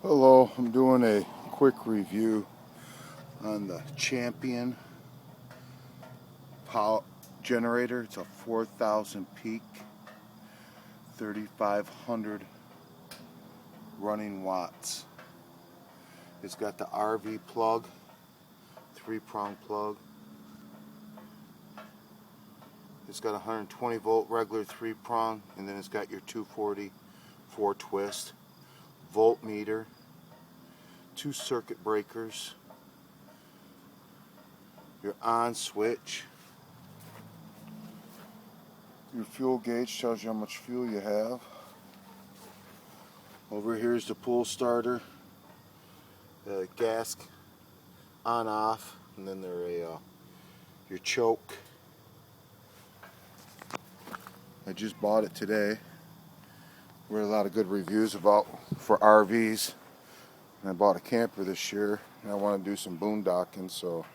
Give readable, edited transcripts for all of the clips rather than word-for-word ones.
Hello, I'm doing a quick review on the Champion power generator. It's a 4,000 peak, 3,500 running watts. It's got the RV plug, 3-prong plug. It's got 120 volt regular 3-prong, and then it's got your 240 4-twist voltmeter, 2 circuit breakers, your on switch, your fuel gauge tells you how much fuel you have. Over here is the pull starter, gas on off, and then your choke. I just bought it today. We had a lot of good reviews for RVs. And I bought a camper this year, and I want to do some boondocking, so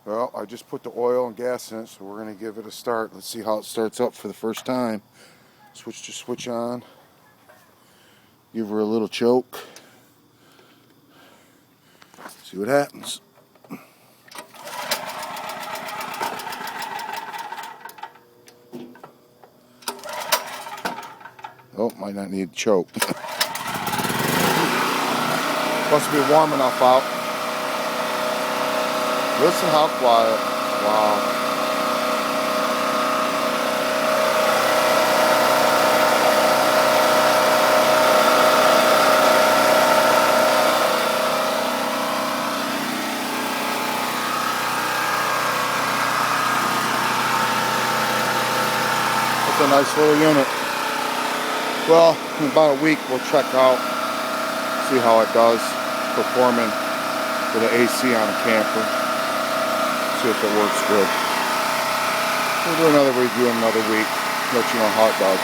well, I just put the oil and gas in it, so we're going to give it a start. Let's see how it starts up for the first time. Switch on. Give her a little choke. See what happens. Oh, might not need a choke. Must be warm enough out. Listen how quiet. Wow. That's a nice little unit. Well, in about a week we'll check out, see how it does performing with the AC on a camper. See if it works good. We'll do another review in another week, let you know how it does.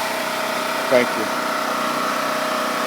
Thank you.